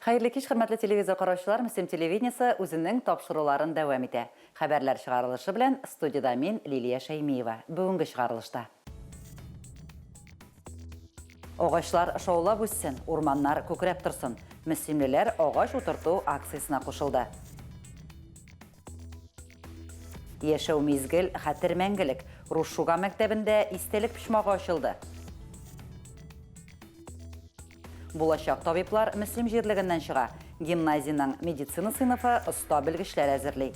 Хайырлы кич, хөрмәтле телевизор караучылар, Мөслим телевидениесе үзенең тапшыруларын дәвам итә. Хәбәрләр чыгарылышы белән студияда мин Лилия Шәймиева. Бүгенге чыгарылышта. Агачлар шаулап үссен, урманнар күкрәп торсын. Мөслимлеләр агач утырту акциясына кушылды. Яшәү мизгел, хәтер мәңгелек. Рушуга мәктәбендә истәлек почмагы ачылды. Булачак табиблар Мөслим җирлегеннән чыга. Гимназияның медицина сыйныфы оста белгечләр әзерли.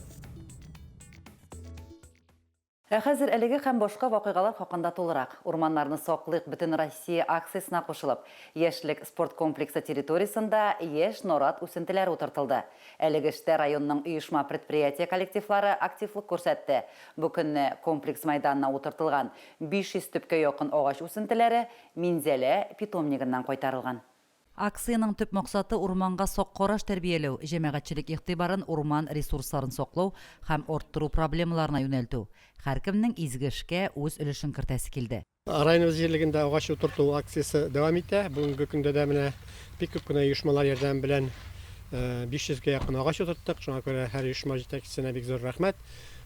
Хәзер әлеге һәм башка вакыйгалар хакында тулырак. Урманнарны саклыйк бөтен Россия акциясына кушылып, яшьлек спорт комплексы территориясында яшь нарат үсентеләре утыртылды. Әлеге эштә районның оешма предприятие коллективлары активлык күрсәтте. Бу көнне комплекс мәйданына утыртылган 500 төпкә якын агач үсентеләре Минзәлә питомнигыннан кайтарылган. Акцияның төп максаты урманга сак караш тәрбияләү, җәмәгатьчелек игътибарын урман ресурсларын саклау һәм арттыру проблемаларына юнәлтү. Һәркемнең изге эшкә үз өлешен кертәсе килде. Районыбыз җирлегендә агач утырту акциясе дәвам итә. Бүгенге көндә дә менә бик күп кенә оешмалар ярдәме белән 500-гә якын агач утырттык. Шуңа күрә һәр оешма җитәкчесенә бик зур рәхмәт.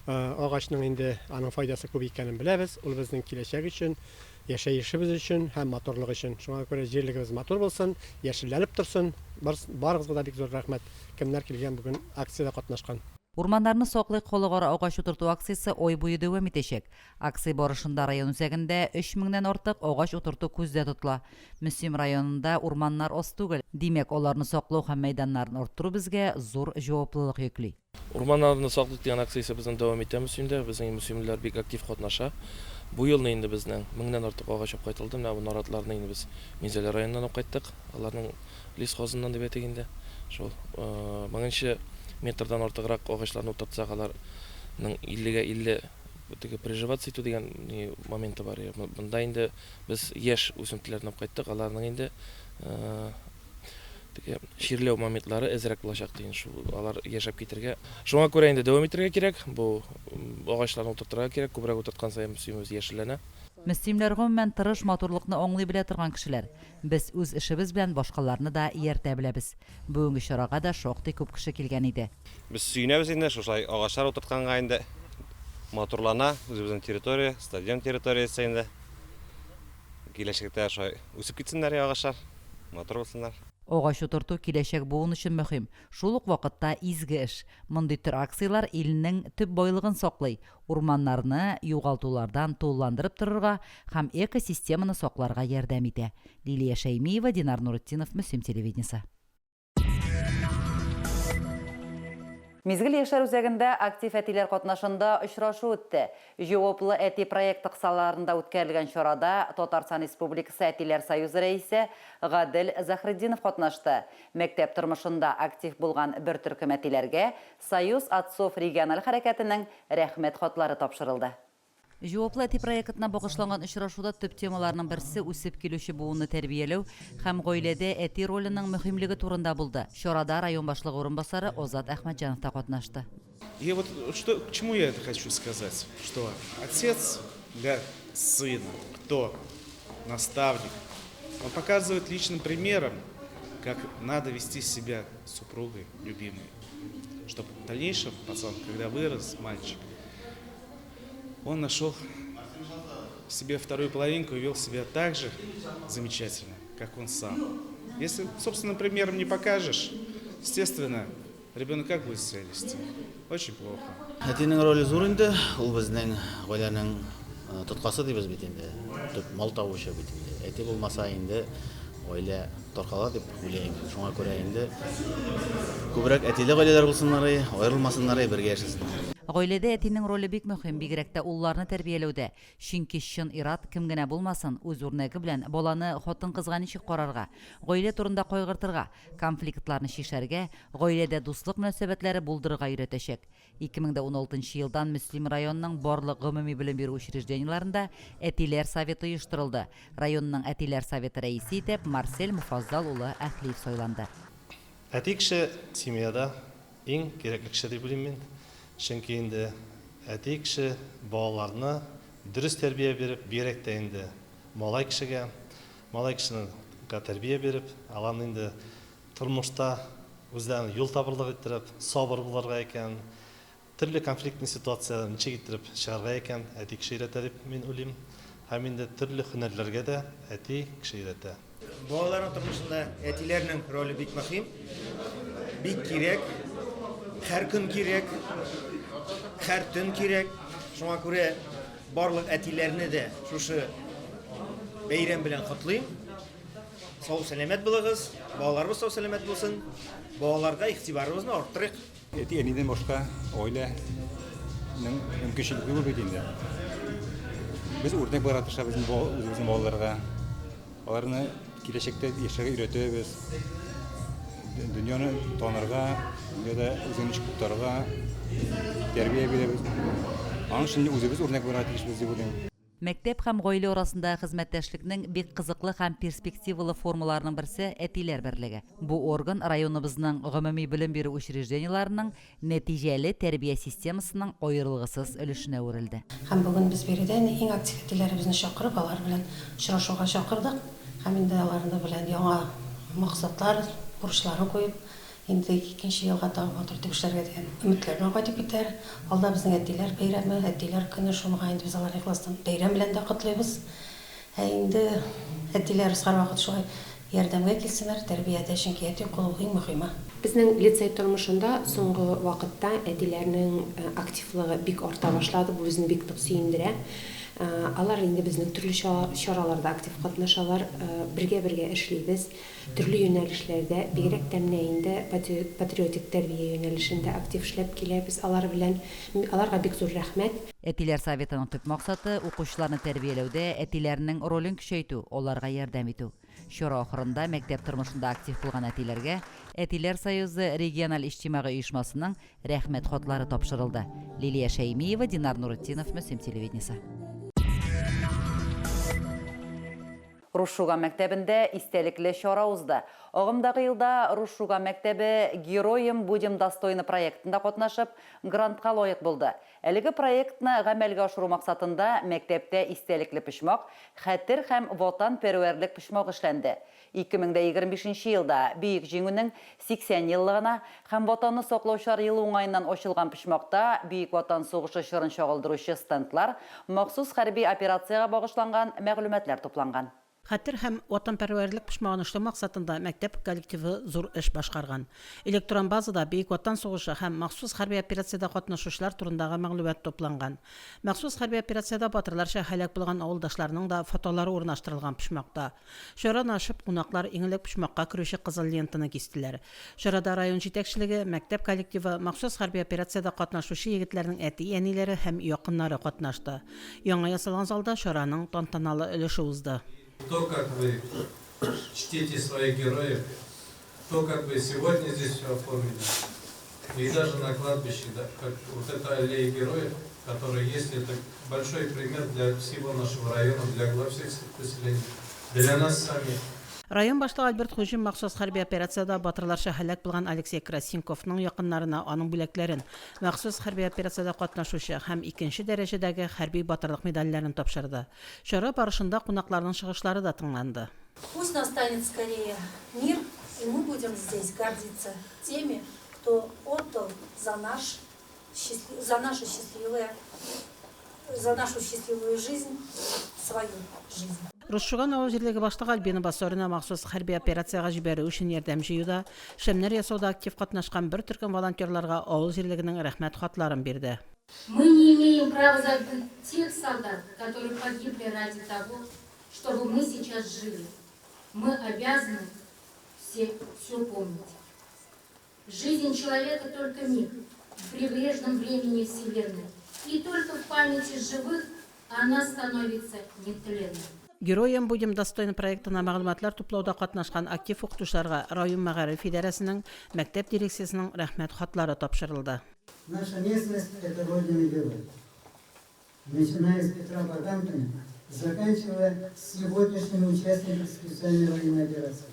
Агачның инде аның файдасы күп икәнен беләбез. Ул безнең киләчәк өчен, яшәешебез өчен һәм моторлык өчен. Шуңа күрә җирлегебез матур булсын, яшелләнеп торсын. Барыгызга да бик зур рәхмәт. Кемнәр килгән бүген акциядә катнашкан. Урманнарны саклыйк халыкара агач утырту акциясе ай буе дәвам итәчәк. Акция барышында район үзәгендә 3000-нән артык агач утырту күздә тотыла. Мөслим районында урманнар аз түгел. Димәк, аларны саклау һәм мәйданнарын арттыру безгә зур җаваплылык йөкли. Урманнарны саклык дигән акциясе безнең дәвам итә Мөслимдә. Безнең мөслимләр бик актив катнаша. Бу елны инде безнең 1000-нән артык агач кайтылды. Менә бу наратларны инде без Минзәлә районыннан кайттык. Аларның лесхозыннан дип әйтегәндә. Шул 1000 метрдан артыграк агачларны утыртсак, аларның 50-гә 50 теге приживаться итү дигән моменты бар. Монда инде без яшь үсентеләрне кайттык. Аларның инде теге ширләү моментлары әзрәк булачак дигән шул. Алар яшәп китәргә. Шуңа күрә инде дәвам итәргә кирәк. Бу агачларны утыртырга кирәк. Күбрәк утырткан саен Мөслимебез яшелләнә. Мөслимләр гомумән тырыш матурлыкны аңлый белә торган кешеләр. Без үз эшебез белән башкаларны да ияртә беләбез. Бүгенге чарага да шактый күп кеше килгән иде. Без сөйнәбез инде шулай агачлар утыртканга инде матурлана, үзебезнең территория, стадион территориясе инде. Киләчәктә шулай үсеп китсеннәр агачлар, матур булсыннар. Агач утырту киләчәк буын өчен мөһим. Шул ук вакытта изге эш. Мондый төр акциялар илнең төп байлыгын саклый, урманнарны югалтулардан тулыландырып торырга һәм экосистеманы сакларга ярдәм итә. Лилия Шәймиева, Динар Нуретдинов, Мөслим телевидениесе. Мизгел яшәр үзәгендә актив әтиләр катнашында очрашу үтте. Җаваплы әти проект кысаларында үткәрелгән чарада Татарстан Республикасы Әтиләр союзы рәисе Гадел Захретдинов катнашты. Мәктәп тормышында актив булган бер төркем әтиләргә Союз отцов региональ хәрәкәтенең рәхмәт хатлары тапшырылды. Җаваплы әти проектына багышланган очрашуда төп темаларның берсе үсеп килүче буынны тәрбияләү һәм гаиләдә әти роленың мөһимлеге турында булды. Чарада район башлыгы орынбасары Озат Әхмәтҗанов та катнашты. И вот к чему я это хочу сказать, что отец для сына, кто наставник, он показывает личным примером, как надо вести себя с супругой любимой, чтобы в дальнейшем пацан, когда вырос мальчик, он нашел себе вторую половинку и вел себя так же замечательно, как он сам. Если собственным примером не покажешь, естественно, ребенок как будет себя вести? Очень плохо. Әтинең роле зур инде, ул безнең гаиләнең тоткасы дибез бит инде. Төп мал тавышы бит инде. Әти булмаса инде гаилә таркала дип уйлыйм. Шуңа күрә инде күбрәк әтиле гаиләләр булсыннар, аерылмасыннар, бергә яшәсеннәр. Гаиләдә әтинең роле бик мөһим, бигрәк тә улларны тәрбияләүдә. Чөнки чын ират кем генә булмасын, үз үрнәге белән баланы хатын-кызга ничек карарга, гаилә турында кайгыртырга, конфликтларны шишәргә, гаиләдә дуслык мөнәсәбәтләре булдырырга өйрәтәчәк. 2016 елдан Мөслим районының барлык гомуми белем бирү учреждениеларында әтиләр советы оештырылды. Районның әтиләр советы рәисе итеп Марсель Муфаззал улы Әхлиев сайланды. Әти кеше семьяда иң кирәкле кеше дип уйлыйм мин. Чөнки инде әти кеше балаларны дөрес тәрбия биреп, бигрәк тә инде малай кешегә тәрбия биреп, аларны инде тормышта үзләрен юл табырлык иттереп, сабыр булырга икән, төрле конфликтный ситуацияларны ничек иттереп чыгарга икән, әти кеше өйрәтә дип мин уйлыйм. Һәм инде төрле һөнәрләргә дә әти кеше өйрәтә. Балаларның тормышында әтиләрнең роле бик мөһим, бик кирәк, һәр көн кирәк, һәр төн кирәк. Шуңа күрә барлык әтиләрне дә шушы бәйрәм белән котлыйм. Сау сәламәт булыгыз, балаларыбыз сау сәламәт булсын, балаларга игътибарыбызны арттырыйк. Әти әнидән башка гаиләнең мөмкинчелеге юк бит инде. Без үрнәк буларак тырышабыз үзебезнең балаларга. Аларны киләчәктә яшәргә өйрәтәбез. Дөньяны танырга, дөньяда үзен ничек тотарга тәрбия бирәбез. Аның өчен үзебез үрнәк буларак тырышабыз дип уйлыйм. Мәктәп һәм гаилә арасында хезмәттәшлекнең бик кызыклы һәм перспективалы формаларының берсе әтиләр берлеге. Бу орган районыбызның гомуми белем бирү учреждениеларының нәтиҗәле тәрбия системасының аерылгысыз өлешенә үрелде. Һәм бүген без биредән иң актив әтиләребезне чакырып, алар белән очрашуга чакырдык. Һәм инде аларны белән яңа максатлар, бурычларын куеп, инде 2нче елга тагып утыртып эшләргә дигән өметләрне кайтып китәр. Алда безнең әтиләр бәйрәме, әтиләр көне, шуңа инде без аларны ихластан бәйрәм белән дә котлыйбыз. Инде әтиләр һәрвакыт шулай ярдәмгә килсеннәр, тәрбиядә, чөнки әти кулы иң мөһиме. Безнең лицей тормышында соңгы вакытта әтиләрнең активлыгы бик арта башлады. Бу безне бик нык сөендерә. Алар инде безнең төрле чараларда актив катнашалар, бергә эшлибез. Төрле юнәлешләрдә, бигрәк тә менә инде патриотик тәрбия юнәлешендә актив эшләп киләбез. Аларга бик зур рәхмәт. Әтиләр советының төп максаты укучыларны тәрбияләүдә әтиләрнең ролен көчәйтү, аларга ярдәм итү. Чара ахырында мәктәп тормышында актив булган әтиләргә Әтиләр союзы региональ иҗтимагый оешмасының рәхмәт хатлары тапшырылды. Лилия Шәймиева, Динар Нуретдинов, Мөслим телевидениесе. Рушшуга мәктәбендә истәлекле чара узды. Агымдагы елда Рушшуга мәктәбе «Героем будем достойны» проектында катнашып, грантка лаек булды. Әлеге проектны гамәлгә ашыру максатында мәктәптә истәлекле пичмак, хәтер һәм ватанпәрвәрлек пичмак эшләнде. 2025 елда Бөек җиңүнең 80 еллыгына һәм ватанны саклаучылар елы уңаеннан ачылган пичмакта Бөек Ватан сугышы чорын чагылдыручы стендлар, махсус хәрби операцияга багышланган мәгълүматлар тупланган. Хәтер һәм ватанпәрвәрлек пичмагын эшләү максатында мәктәп коллективы зур эш башкарган. Электрон базада Бөек Ватан сугышы һәм махсус хәрби операциядә катнашучылар турындагы мәгълүмат топланган. Махсус хәрби операциядә батырларча һәлак булган авылдашларның да фотолары урнаштырылган пичмакта. Чараны ашып, кунаклар иңелек пичмакка керүче кызыл лентаны кистеләр. Чарада район җитәкчелеге, мәктәп коллективы, махсус хәрби операциядә катнашучы егетләрнең әти-әниләре һәм якыннары катнашты. Яңа ясалган залда чараның тантаналы өлеше узды. То, как вы чтите своих героев, то, как вы сегодня здесь все оформили, и даже на кладбище, да, как вот эта аллея героев, которая есть, это большой пример для всего нашего района, для глав сельских поселений, для нас самих. Район башлыгы Альберт Хуҗин махсус хәрби операциядә батырларча һәлак булган Алексей Красинковның якыннарына аның бүләкләрен, махсус хәрби операциядә катнашучы һәм 2нче дәрәҗәдәге хәрби батырлык медальләрен тапшырды. Чара барышында кунакларның чыгышлары да тыңланды. Пусть настанет скорее мир, и мы будем здесь гордиться теми, кто отдал за нашу счастливую жизнь свою жизнь. Рушшуган авыл җирлеге башлыгы Альбина Басорина махсус хәрби операцияга җибәрү өчен ярдәм җыюда, шәмнәр ясауда актив катнашкан бер төркем волонтерларга авыл җирлегенең рәхмәт хатларын бирде. Мы не имеем права забыть тех солдат, которые погибли ради того, чтобы мы сейчас жили. Мы обязаны все помнить. Жизнь человека только миг в прибрежном времени Вселенной. И только в памяти живых она становится нетленной. Героем будем достойны проектына мәгълүматлар туплауда катнашкан актив укытучыларга район мәгариф идарәсенең мәктәп дирекциясенең рәхмәт хатлары тапшырылды. Наша местность – это родина героев. Начиная с Петра Богданкина, заканчивая сегодняшними участниками специальной военной операции.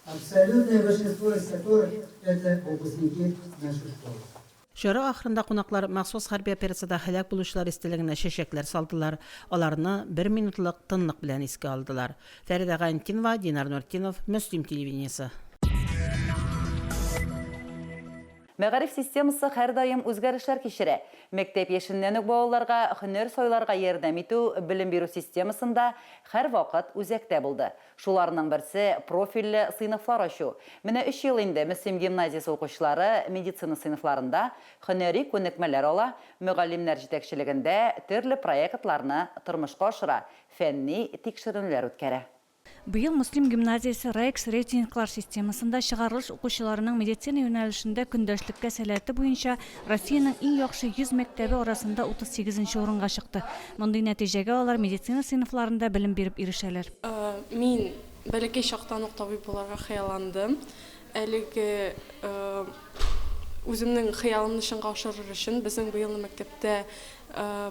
Абсолютное большинство из которых – это выпускники нашей школы. Чара ахырында кунаклар махсус хәрби операциядә һәлак булучылар истәлегенә чәчәкләр салдылар. Аларны 1 минутлык тынлык белән искә алдылар. Фәридә Гантинова, Динар Нуретдинов, Мөслим телевидениесе. Мәгариф системасы һәр даим үзгәрешләр кичерә. Мәктәп яшеннән үк балаларга һөнәр сайларга ярдәм итү белем бирү системасында һәр вакыт үзәктә булды. Шуларның берсе профильле сыйныфлар ачу. Менә 3 ел инде Мөслим гимназиясе укучылары медицина сыйныфларында һөнәри күнекмәләр ала, мөгаллимнәр җитәкчелегендә төрле проектларны тормышка ашыра, фәнни тикшеренүләр үткәрә. Быел Муслим гимназиясе РАЭКС рейтинглар системасында чыгарылыш укучыларының медицина юнәлешендә көндәшлеккә сәләте буенча Россиянең иң яхшы 100 мәктәбе арасында 38-нче урынга чыкты. Мондый нәтиҗәгә алар медицина сыйныфларында белем биреп ирешәләр. Мин бәләкәй чактан ук табиб буларга хыялландым. Әлеге үземнең хыялымны чынга ашырыр өчен безнең быел мәктәптә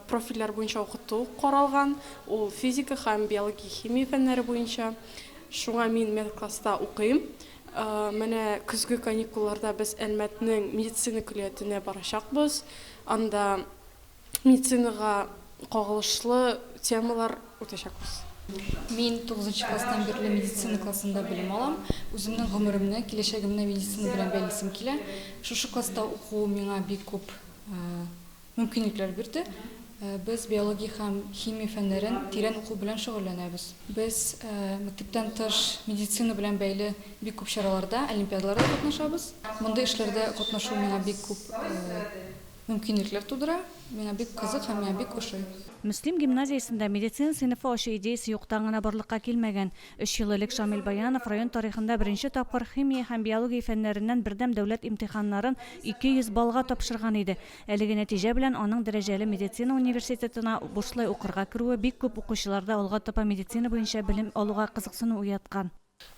профильләр буенча укыту каралган. Ул физика һәм биология, химия фәннәре буенча. Шуңа мин медкласста укыйм. Менә көзге каникулларда без Әлмәтнең медицина көллиятенә барачакбыз. Анда медицинага кагылышлы темалар үтәчәкбез. Мин 9-нчы класстан бирле медицина классында белем алам. Үземнең гомеремне, киләчәгемне медицина белән бәйлисем килә. Шушы класста уку миңа бик күп мөмкинлекләр бирде. Без биология һәм химия фәннәрен тирән уку белән шөгыльләнәбез. Без мәктәптән тыш медицина белән бәйле бик күп чараларда, олимпиадаларда катнашабыз. Мондай эшләрдә катнашу миңа бик күп мөмкинлекләр тудыра. Миңа бик кызык һәм миңа бик ошый. Муслим гимназиясендә медицина сыйныфы ашу идеясе юктан гына барлыкка килмәгән. 3 ел элек Шамил Баянов район тарихында беренче тапкыр химия һәм биология фәннәреннән бердәм дәүләт имтиханнарын 200 балга тапшырган иде. Әлеге нәтиҗә белән аның дәрәҗәле медицина университетына бушлай укырга керүе бик күп укучыларда алга таба медицина буенча белем алуга кызыксыну уяткан.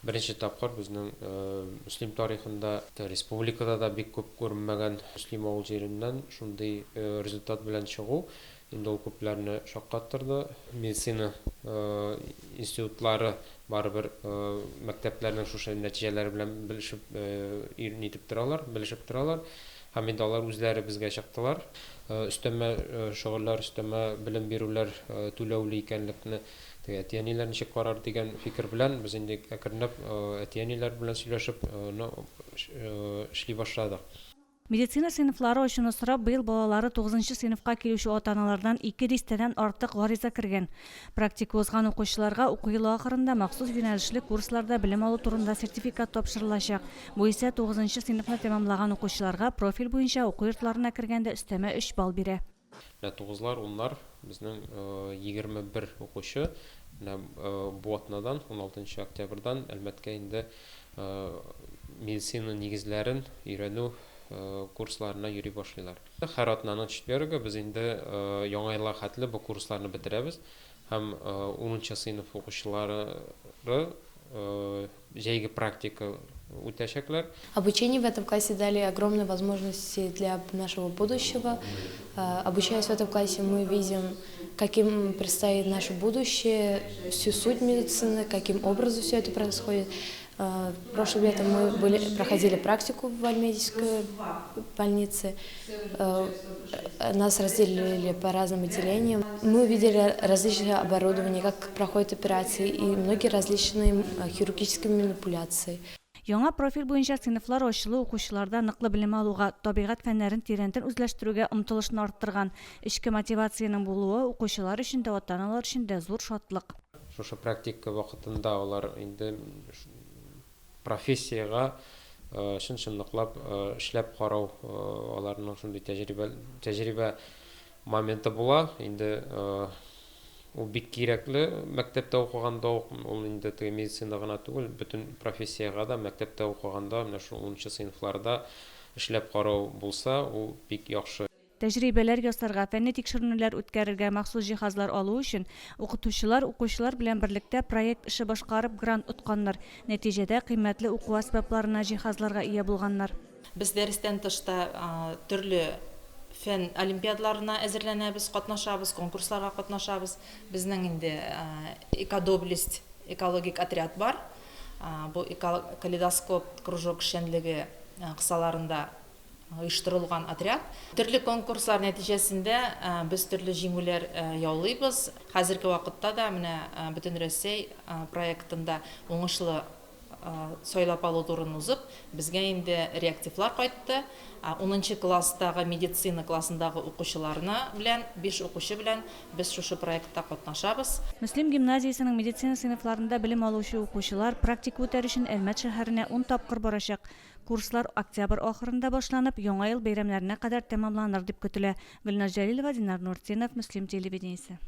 Беренче тапкыр безнең муслим тарихында республикада да бик күп күрмәгән муслим авыл җиреннән шундый результат белән чыгу инде ул күпләрне шаккаттырды. Медицина институтлары барыбер мәктәпләрнең шушы нәтиҗәләре белән белешеп торалар. Һәм инде алар үзләре безгә чыктылар. Өстәмә шөгыльләр, өстәмә белем бирүләр түләүле икәнлекне әтиәниләр ничек карар дигән фикер белән без инде әкренләп әтиәниләр белән сөйләшеп эшли башладык. Медицина сыйныфлары ачуны сорап быел балалары 9-нчы сыйныфка килүче ата-аналардан 2 дистәдән артык гариза кергән. Практика узган укучыларга уку елы ахырында махсус юнәлешле курсларда белем алу турында сертификат тапшырылачак. Бу исә 9-нчы сыйныфны тәмамлаган укучыларга профиль буенча уку йортларына кергәндә өстәмә 3 балл бирә. 9-лар, 10-лар безнең 21 укучы бу атнадан 16 октябрьдан Әлмәткә инде медицина нигезләрен өйрәнү курсларына йөри башлыйлар. Һәр атнаның четверге без инде яңа елга хәтле бу курсларны бетерәбез һәм 10-нчы сыйныф укучылары җәйге практика утәчәкләр. Обучение в этом классе дали огромные возможности для нашего будущего. Обучаясь в этом классе, мы видим, каким предстоит наше будущее, всю суть медицины, каким образом все это происходит. Прошлым летом мы проходили практику в Альметьевской больнице. Нас разделили по разным отделениям. Мы увидели различные оборудования, как проходят операции и многие различные хирургические манипуляции. Яңа профиль буенча сыйныфлар ачылу укучыларда ныклы белем алуга, табигать фәннәрен тирәнтен үзләштерүгә омтылышны арттырган. Эчке мотивацияның булуы укучылар өчен дә, ата-аналар өчен дә зур шатлык. Шушы практика вакытында алар инде профессияга чын-чынлыклап эшләп карау аларның шундый тәҗрибә моменты була. Инде ул бик кирәкле мәктәптә укыганда ул инде медицина гына түгел, бөтен профессиягә да мәктәптә укыганда менә шу 10-нчы сыйныфларда эшләп карау булса, ул бик яхшы. Тәҗрибәләр ясарга, фәнни тикшеренүләр үткәрергә махсус җиһазлар алу өчен укытучылар, укучылар белән берлектә проект эше башкарып грант утканнар. Нәтиҗәдә кыйммәтле уку асбапларына, җиһазларга ия булганнар. Без дәрестән тышта төрле фән олимпиадаларына әзерләнәбез, катнашабыз, конкурсларга катнашабыз. Безнең инде экодоблесть, экологик отряд бар. Бу калейдоскоп кружок эшчәнлеге кысаларында оештырылган отряд. Төрле конкурслар нәтиҗәсендә без төрле җиңүләр яулыйбыз. Хәзерге вакытта да менә Бөтен Россия проектында уңышлы сойлап алу турын узып, безгә инде реактивлар кайтты. 10 класстагы медицина классындагы укучыларына белән 5 укучы белән без шушы проектта катнашабыз. Мөслим гимназиясының медицина сыйныфларында белем алучы укучылар практика үтәр өчен Әлмәт шәһәренә 10 тапкыр барачак. Курслар октябрь ахырында башланып, яңа ел бәйрәмнәренә кадәр тәмамланыр дип көтелә. Гөлназ Җәлилова, Динар Нуртдинов, Мөслим телевидениесе.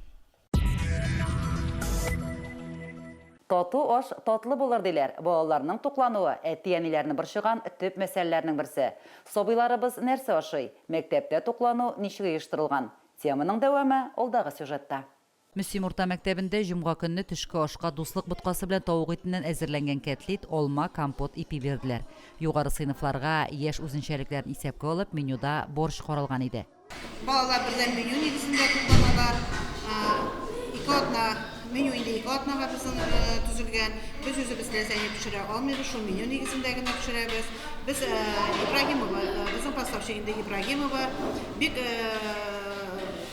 Тату аш татлы булыр диләр. Балаларның туклануы әти-әниләрне борчыган төп мәсьәләләрнең берсе. Сабыйларыбыз нәрсә ашый? Мәктәптә туклану ничек оештырылган? Теманың дәвамы алдагы сюжетта. Мөслим урта мәктәбендә җомга көнне төшке ашка дуслык боткасы белән тавык итеннән әзерләнгән кәтлит, алма, компот ипи бирделәр. Югары сыйныфларга яшь үзенчәлекләрен исәпкә алып, менюда борщ каралган иде. Балалар белән меню нигезендә тукланалар. Меню инде 2 атнага төзелгән. Без үзебез ләззәтле пешерә алмыйбыз, шул меню нигезендә генә пешерәбез. Без Ибрагимова, безнең поставщик инде Ибрагимова, бик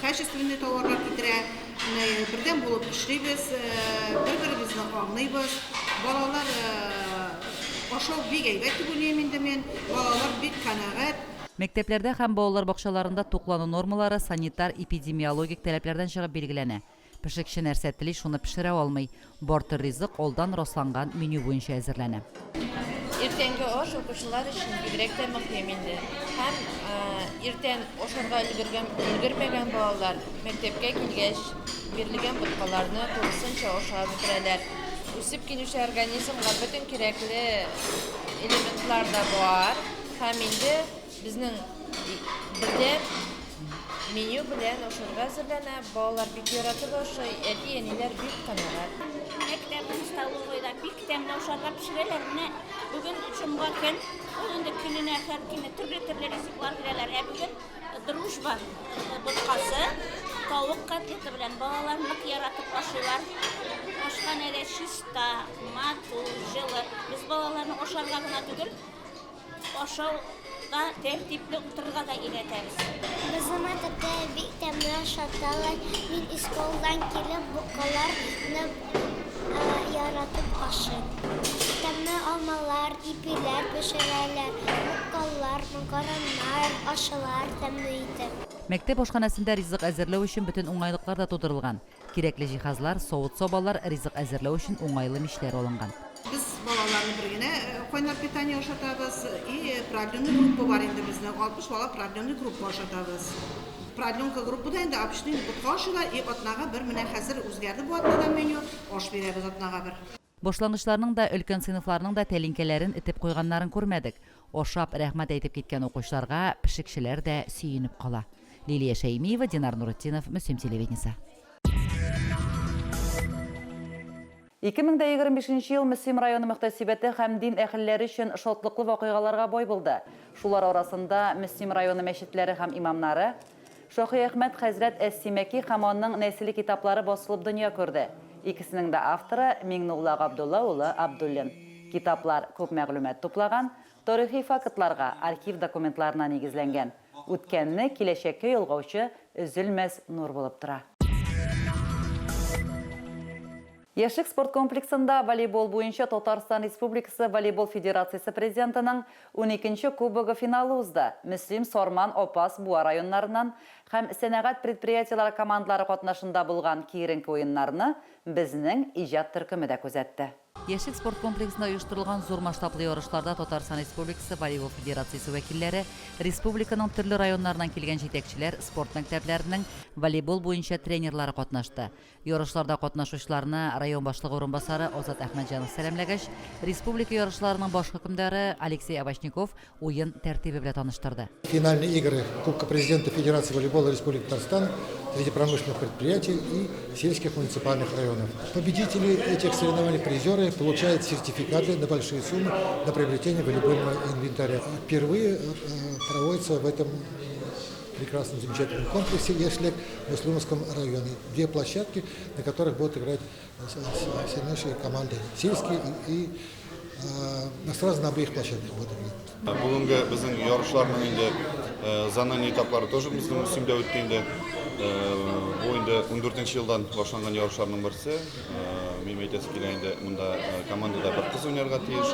качественный товарлар китерә. Бердәм булып эшлибез, бер-беребезне аңлыйбыз. Балалар ашау бик әйбәт дип уйлыйм инде мин. Балалар бик канәгать. Мәктәпләрдә һәм балалар бакчаларында туклану нормалары санитар-эпидемиологик таләпләрдән чыгып билгеләнә. Пешекче нәрсә тели, шуны пешерә алмый. Бартыр ризык алдан расланган меню буенча әзерләнә. Иртәнге аш укучылар өчен бигрәк тә мөһим инде. Һәм иртән ашарга өлгермәгән балалар мәктәпкә килгәч бирелгән боткаларны турысынча ашап бетерәләр. Үсеп килүче организмга бөтен кирәкле элементлар да бар. Һәм инде безнең бердәм меню белән ашарга әзерләнә. Балалар бик яратып ашый, әти-әниләр бик канәгать. Мәктәптә столовойда бик тәмле ашарга пешерәләр. Менә бүген җомга көн, ул инде көненә һәр көне төрле ризыклар бирәләр. Ә бүген дружба боткасы, тавык котлеты белән балалар нык яратып ашыйлар. Ашкан әле чиста, матур, җылы. Без балаларны ашарга гына түгел, ашауга тәртипле утырырга да өйрәтәбез. Безнең мәктәптә бик тәмле ашаталар. Мин школдан килеп букаларны яратып ашыйм. Тәмле алмалар, ипиләр пешерәләр, букалар, макароннар, ашылар тәмле итеп. Мәктәп ашханәсендә ризык әзерләү өчен бөтен уңайлыклар да тудырылган. Кирәкле җиһазлар, савыт-сабалар, ризык әзерләү өчен уңайлы мишләр алынган. Biz балаларны бер генә кайнар питание ашатабыз. И продленный группа бар инде безнең 60 бала продленный группа ашатабыз. Продленка группада инде обычный бутка ашыйлар. И атнага бер менә хәзер үзгәрде бу атнадан меню. Аш бирәбез атнага бер. Башлангычларның да өлкән сыйныфларның да тәлинкәләрен этеп куйганнарын күрмәдек. Ашап рәхмәт әйтеп киткән укучыларга пешекчеләр дә сөенеп кала. Лилия Шәймиева, Динар Нуртдинов, Мөслим телевидениесе. 2025 ел Мөслим районы мөхтәсибәте һәм дин әһелләре өчен шатлыклы вакыйгаларга бай булды. Шулар арасында Мөслим районы мәчетләре һәм имамнары Шохи Әхмәт хәзрәт Әс-Симәки һәм аның нәселе китаплары басылып дөнья күрде. Икесенең дә авторы Миңнулла Габдулла улы Абдуллин. Китаплар күп мәгълүмат туплаган, тарихи фактларга, архив документларына нигезләнгән. Үткәнне киләчәккә ялгаучы өзелмәс нур булып тора. Яшик спорт комплексында волейбол буенча Татарстан Республикасы волейбол федерациясе президентының 12-нче кубогы финалы узды. Мөслим, Сорман, Опас, Буа районнарынан һәм сәнәгать предприятиеләре командалары катнашында булган киеренке уеннарны безнең иҗат төркеме дә күзәтте. Яшик спорт комплексында оештырылган зур масштаблы ярышларда Татарстан Республикасы волейбол федерациясе вәкилләре, республиканың төрле районнарынан килгән җитәкчеләр, спорт мәктәпләренең волейбол буенча тренерлары катнашты. Ярышларда катнашучыларны район башлыгы урынбасары Озат Әхмәтҗанов сәламләгәч, республика ярышларының баш хөкемдары Алексей Авачников уен тәртибе белән таныштырды. Финальные игры Кубка президента Федерации волейбола Республики Татарстан среди промышленных предприятий и сельских муниципальных районов. Победители этих соревнований, призеры, получают сертификаты на большие суммы на приобретение волейбольного инвентаря. Впервые проводится в этом прекрасном, замечательном комплексе Яшлек в Муслимовском районе. 2 площадки, на которых будут играть сильнейшие команды. Сельские и сразу на обеих площадках будут играть. Бүгінгі біздің ярышларның енді занан этаплары тоже біздің Муслимда өтті енді. Бу инде 14 елдан башланган ярышларның берсе. Мен әйтәсе килгәндә монда командада бер кыз уйнарга тиеш.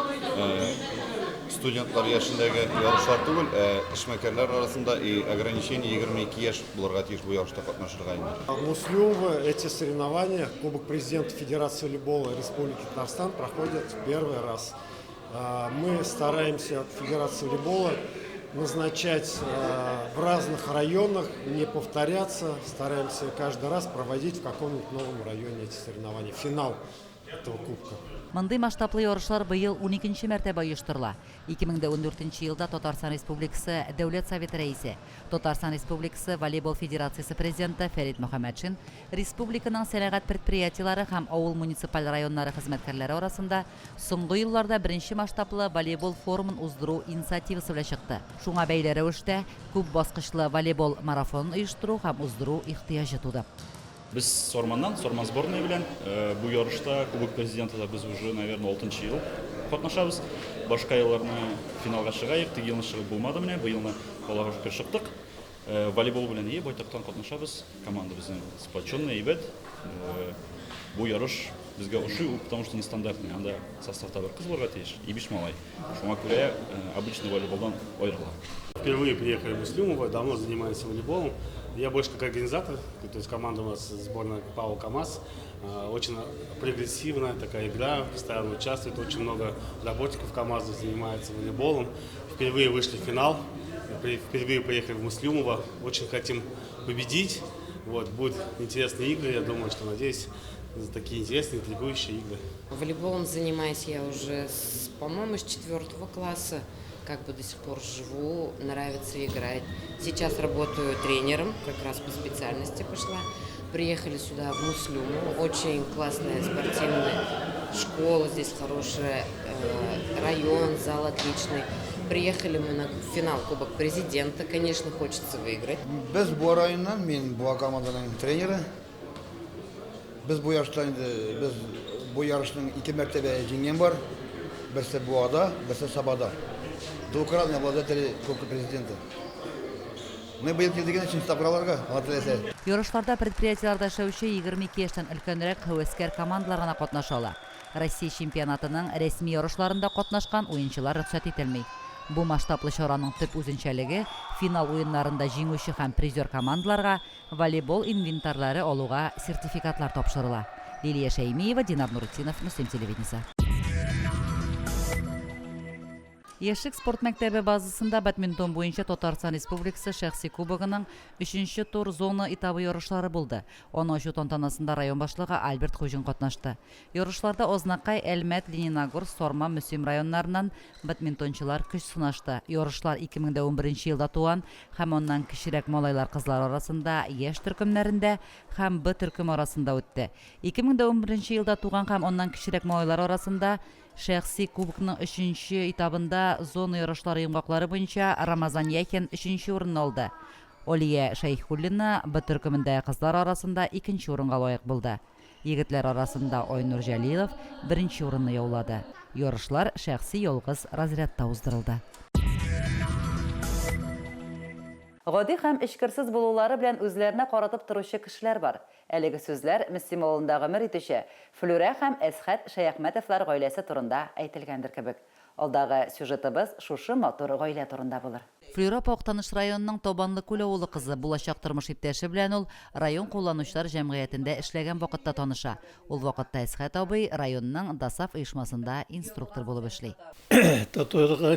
Студентлар яшендәге ярышлар түгел, эшмәкәрләр арасында и ограничение 22 яшь булырга тиеш бу ярышта катнашырга инде. Муслюмова эти соревнования, Кубок президента Федерации волейбола Республики Татарстан проходят в первый раз. Мы стараемся от Федерации волейбола назначать в разных районах, не повторяться, стараемся каждый раз проводить в каком-нибудь новом районе эти соревнования, финал этого кубка. Мындай масштаблы ярышлар быел 12-нче мәртәбә оештырыла. 2014 елда Татарстан Республикасы Дәүләт Советы рәисе, Татарстан Республикасы волейбол федерациясе президенты Фәрит Мөхәммәтшин, республиканың сәнәгать предприятиеләре һәм авыл муниципаль районнары хезмәткәрләре арасында соңгы елларда беренче масштаблы волейбол форумын уздыру инициативасы белән чыкты. Шуңа бәйле рәвештә күп баскычлы волейбол марафонын оештыру һәм уздыру ихтыяҗы туды. Biz Сорманнан, Сорман сборная белән бу ярышта Кубок президентыда biz уже, наверное, 6-нчы ел катнашабыз. Башка елларны финалга чыгайык, теге елны чыгып булмады менә, бу елны Аллага шөкер чыктык. Волейбол белән байтактан катнашабыз. Команда безнең сплоченная, әйбәт. Бу ярыш безгә ошый, потому что нестандартный. Анда составта бер кыз булырга тиеш, и 5 малай. Шуңа күрә обычный волейболдан аерыла. Впервые приехали в Муслюмово, давно занимаемся волейболом. Я больше как организатор, то есть команда у нас сборная ПАО КамАЗ. Очень прогрессивная такая игра, постоянно участвует, очень много работников КамАЗа занимается волейболом. Впервые вышли в финал, впервые приехали в Муслюмово, очень хотим победить. Вот, будут интересные игры, я думаю, что, надеюсь, такие интересные, интригующие игры. Волейболом занимаюсь я уже, по-моему, с 4 класса. Как бы до сих пор живу, нравится играть. Сейчас работаю тренером, как раз по специальности пошла. Приехали сюда в Муслюму, очень классная спортивная школа, здесь хороший район, зал отличный. Приехали мы на финал Кубок президента, конечно, хочется выиграть. Без бу районнан, мен бу команданың тренеры. Без бу ярышның 2 мәртәбә җиңгән бар. Берсе Буада, берсе Сабада. Двукратные обладатели Кубка президента. Мы быел килдеген өчен табраларга, Алатыләсә. Ярышларда предприятиеларда эшләүче 22 яшьтән өлкәнрәк һәвәскәр командалар гына катнаша. Россия чемпионатының рәсми ярышларында катнашкан уенчылар рөхсәт ителми. Бу масштаблы чараның төп үзенчәлеге финал уеннарында җиңүче һәм призер командаларга волейбол инвентарьлары алуга сертификатлар тапшырыла. Лилия Шәймиева, Динар Нуртдинов, Мөслим телевидениесе. Яшьлек спорт мәктәбе базасында бадминтон буенча Татарстан Республикасы шәхси кубогының 3-нче тур зона этабы ярышлары булды. Аны ачу тантанасында район башлыгы Альберт Хуҗин катнашты. Ярышларда Ознакай, Әлмәт, Лениногорск, Сорма, Мөсим районнарыннан бадминтончылар көч сынашты. Ярышлар 2011 елда туган һәм оннан кечерәк малайлар кызлар арасында яшь төркемнәрендә һәм Б төркем арасында үтте. 2011 елда туган һәм оннан кечерәк малайлар арасында шәхси кубокның 3-нче этабында зона ярышлары йомгаклары буенча Рамазан Яхин 3-нче урынны алды. Олия Шәйхуллина Б төркемендә кызлар арасында 2-нче урынга лаек булды. Егетләр арасында Ойнур Җәлилов 1-нче урынны яулады. Ярышлар шәхси ялгыз разрядта уздырылды. Гади һәм эчкерсез булулары белән үзләренә каратып торучы кешеләр бар. Әлеге сүзләр Мөслим авылында гомер итүче Флүрә һәм Әсхәт Шәяхмәтовлар гаиләсе турында әйтелгәндер кебек. Алдагы сюжетыбыз шушы матур гаилә турында булыр. Флюра Пактаныш районының Табанлы күл авылы кызы булачак тормыш иптәше белән ул район кулланучылар җәмгыятендә эшләгән вакытта таныша. Ул вакытта Әсхәт абый районның ДАСАФ оешмасында инструктор булып эшли. Татуырга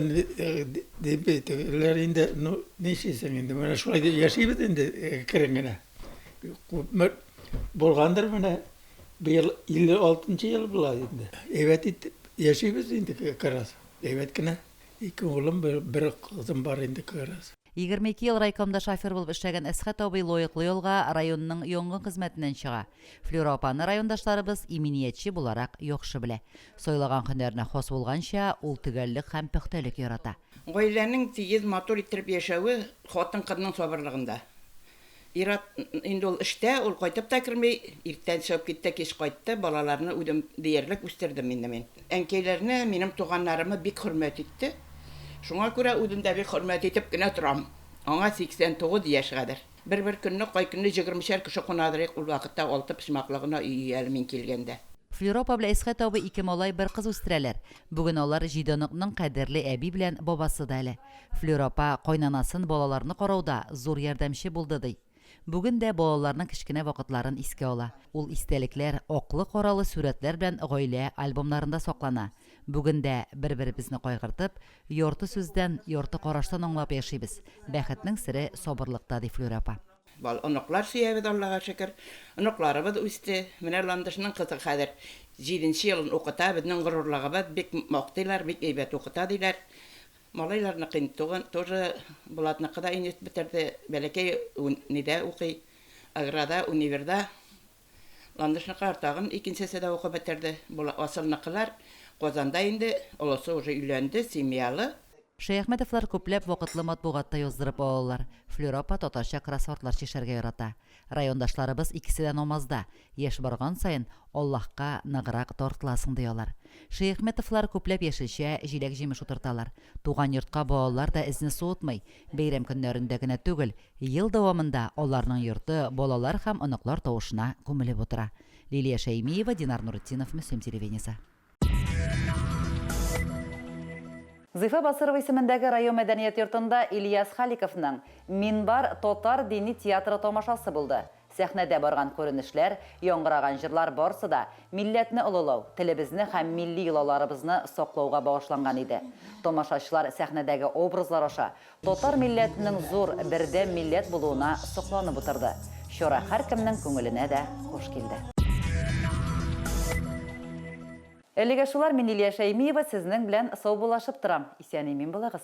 дебетләр инде, ничесен инде, менә шулай яшибез инде керенгенә. Күпме булгандыр менә быел 56-нчы ел була инде. Әйбәт яшибез инде карас. Әйбәт кенә. 2 улым, бер кызым бар инде карас. 22 ел райкомда шофер булып эшләгән Әсхәт абый лаеклы юлга районның яңгын хезмәтеннән чыга. Флюра апаны райондашларыбыз иминиятле буларак яхшы белә. Сайлаган һөнәренә хас булганча, ул төгәллек һәм пөхтәлек ярата. Гаиләнең тигез мотор иттереп яшәве хатын-кызның сабырлыгында. Ират инде ул эштә, ул кайтып та кермәй, иртән чыгып китте, кич кайтты, балаларны үзем диярлек үстердем инде мин. Әнкәйләрне, минем туганнарымны бик хөрмәт итте. Шуңа күрә үзем дә бик хөрмәт итеп кенә торам. Аңа 89 яшьгәдер. Бір күнні қай күнні 20 кіші қонадырық ол вақытта 6 пісмақлығына үйелі мен келгенде. Флюропа белән Әсхәт абый 2 малай, 1 кыз үстерәләр. Бүген алар Җиданыкның кадерле әби белән бабасы да әле. Флюропа кайнанасын балаларны карауда зур ярдәмче булды ди. Бүген дә балаларның кичкенә вакытларын искә ала. Ул истәлекләр аклы-каралы сурәтләр белән гаилә альбомнарында саклана. Бүген дә бер-беребезне кайгыртып, ярты сүздән, ярты караштан аңлап яшибез. Бәхетнең сире сабырлыкта ди Флюропа. Бал оныклар сөйәбез Аллаһка шөкер. Оныкларыбыз үсте. Менә Ландышның кызы хәзер 7нче елын укыта. Безнең горурлыгыбыз бик мактыйлар, бик әйбәт укыта диләр. Малайларны кыйнтыгын тоже булатны кыда инет битерде. Бәләкәй нидә укый. Аграда, универда. Ландышны картагын 2нчесендә укып битерде. Бу асылныкылар Казанда инде, олысы уже өйләнде, семьялы. Шәяхмәтовлар күпләп вакытлы матбугатта яздырып алалар. Флюропа татарча кроссвордлар чишәргә ярата. Райондашларыбыз икесе дә намазда. Яшь барган сайын Аллаһка ныграк тартыласың диялар. Шәяхмәтовлар күпләп яшелчә, җиләк-җимеш утырталар. Туган йортка балалар да изне суытмый. Бәйрәм көннәрендә генә түгел, ел дәвамында аларның йорты балалар һәм оныклар тавышына күмелеп утыра. Лилия Шәймиева, Динар Нуртдинов, Мөслим телевидениесе. Зыйфа Басырова исемендәге район мәдәният йортында Ильяс Халиковның «Минбар» татар дини театры тамашасы булды. Сәхнәдә барган күренешләр, яңгыраган җырлар барсы да милләтне олылау, телебезне һәм милли йолаларыбызны саклауга багышланган иде. Тамашачылар сәхнәдәге образлар аша татар милләтенең зур бердәм милләт булуына сокланып утырды. Чара һәркемнең күңеленә дә хуш килде. Әлегә шулар, мин Илья Шәймиева, сезнең белән сау булашып торам. Исән-имин булыгыз.